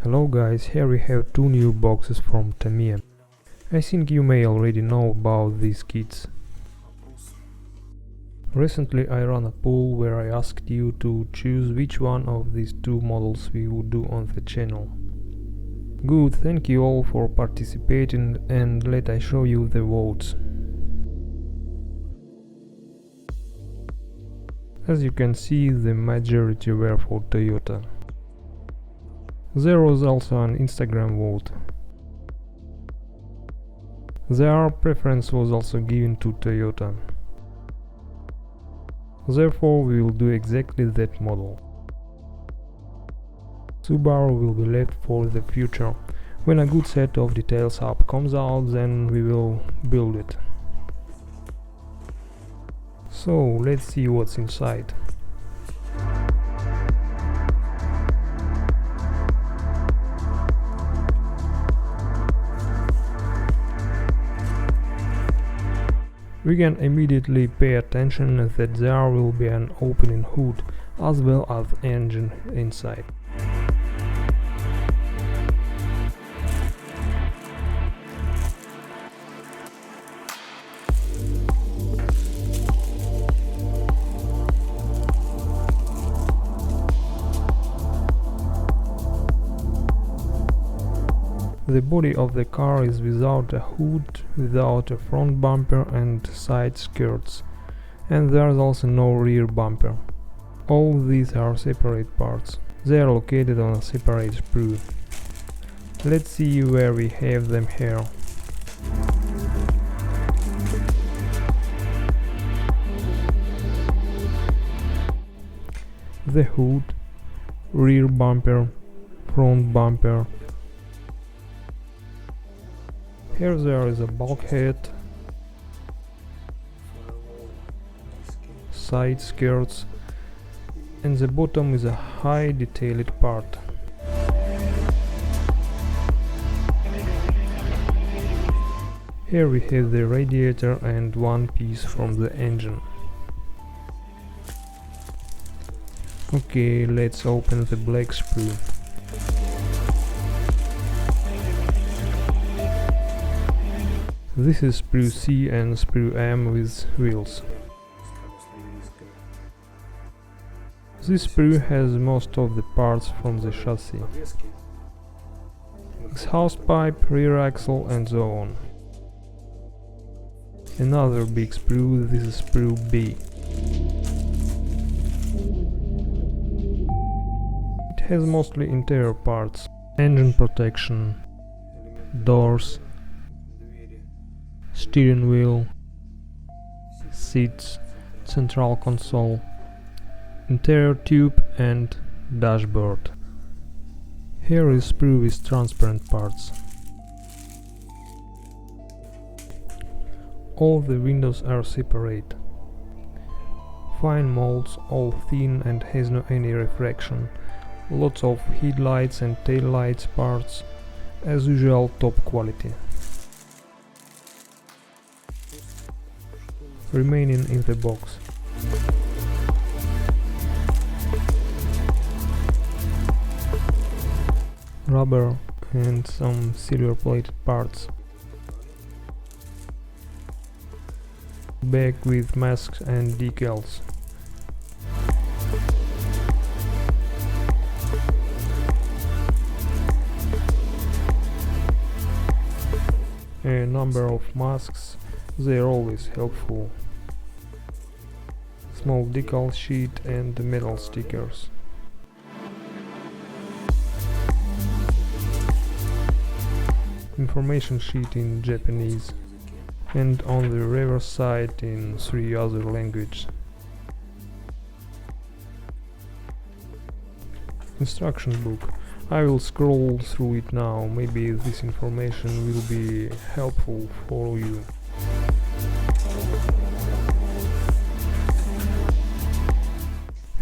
Hello guys, here we have two new boxes from Tamiya. I think you may already know about these kits. Recently I ran a poll where I asked you to choose which one of these two models we would do on the channel. Good, thank you all for participating, and let I show you the votes. As you can see, the majority were for Toyota. There was also an Instagram vote. Their preference was also given to Toyota. Therefore, we will do exactly that model. Subaru will be left for the future. When a good set of details up comes out, then we will build it. So, let's see what's inside. We can immediately pay attention that there will be an opening hood as well as engine inside. The body of the car is without a hood, without a front bumper and side skirts, and there is also no rear bumper. All these are separate parts. They are located on a separate sprue. Let's see where we have them here. The hood, rear bumper, front bumper. Here there is a bulkhead, side skirts, and the bottom is a high detailed part. Here we have the radiator and one piece from the engine. Okay, let's open the black sprue. This is sprue C and sprue M with wheels. This sprue has most of the parts from the chassis. Exhaust pipe, rear axle and so on. Another big sprue, this is sprue B. It has mostly interior parts, engine protection, doors, steering wheel, seats, central console, interior tube and dashboard. Here is sprue with transparent parts. All the windows are separate. Fine molds, all thin and has no any refraction. Lots of headlights and taillights parts, as usual top quality. Remaining in the box. Rubber and some silver plated parts. Bag with masks and decals. A number of masks, they are always helpful. Small decal sheet and metal stickers. Information sheet in Japanese, and on the reverse side in 3 other languages. Instruction book. I will scroll through it now, maybe this information will be helpful for you.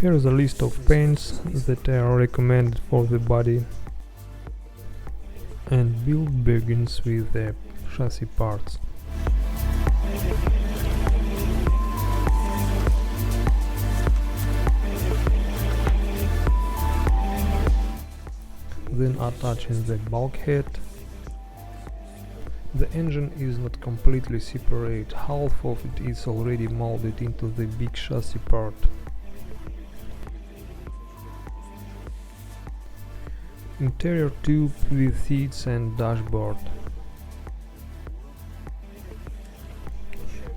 Here is a list of paints that are recommended for the body, and build begins with the chassis parts. Then attaching the bulkhead. The engine is not completely separate, half of it is already molded into the big chassis part. Interior tube with seats and dashboard.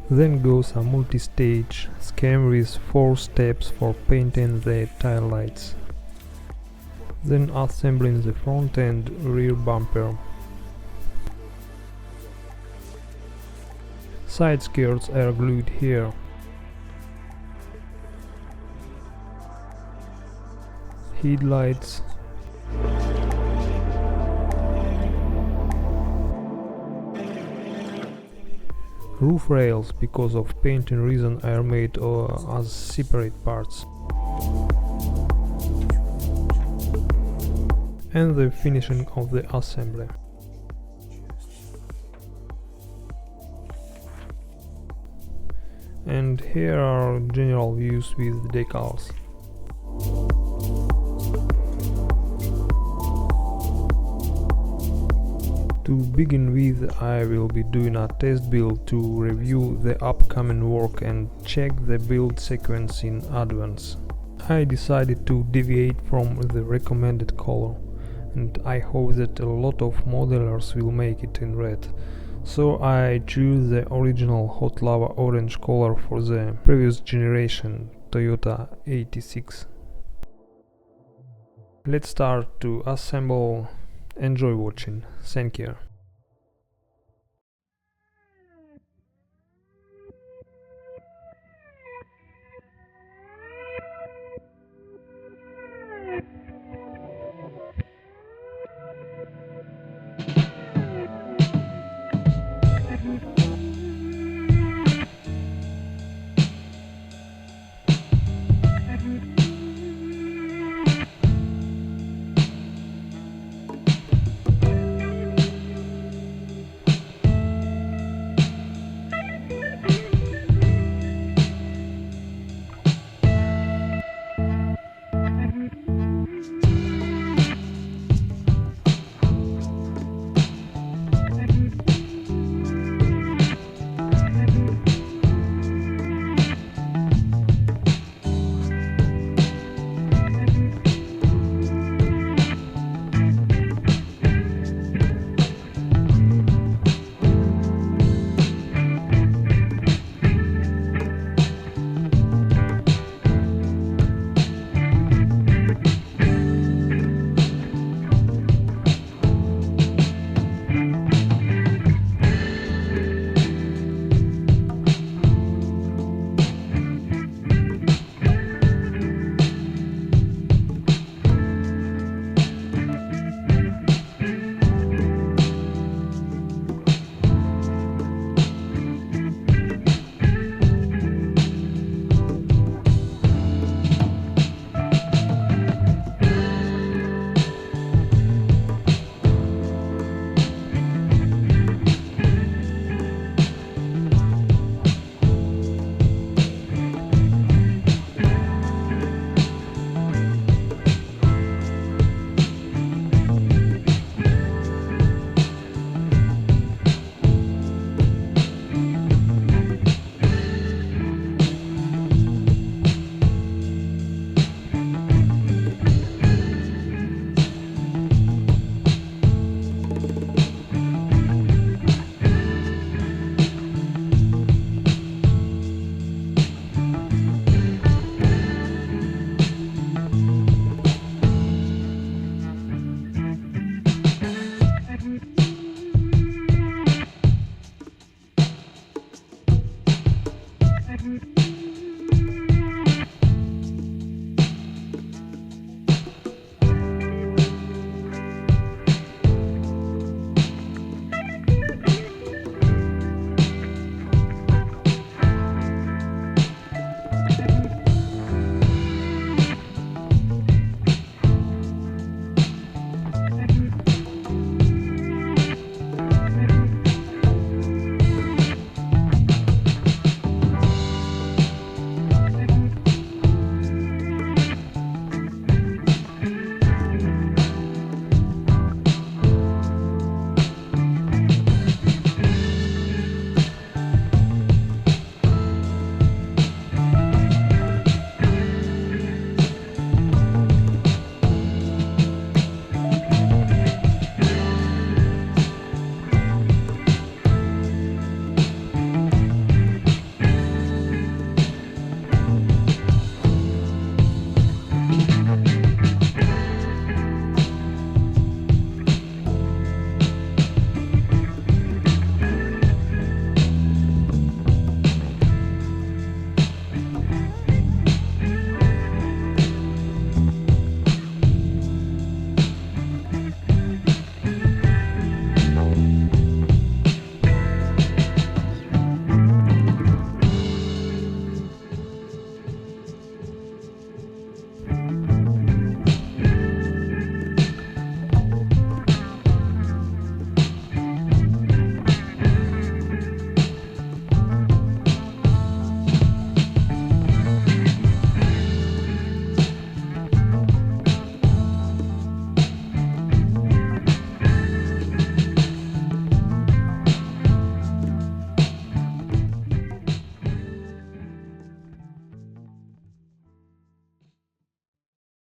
Then goes a multi-stage scheme with 4 steps for painting the tail lights. Then assembling the front and rear bumper. Side skirts are glued here. Headlights. Roof rails, because of painting reason, are made as separate parts. And the finishing of the assembly. And here are general views with decals. To begin with, I will be doing a test build to review the upcoming work and check the build sequence in advance. I decided to deviate from the recommended color, and I hope that a lot of modelers will make it in red. So I choose the original hot lava orange color for the previous generation Toyota 86. Let's start to assemble. Enjoy watching. Thank you.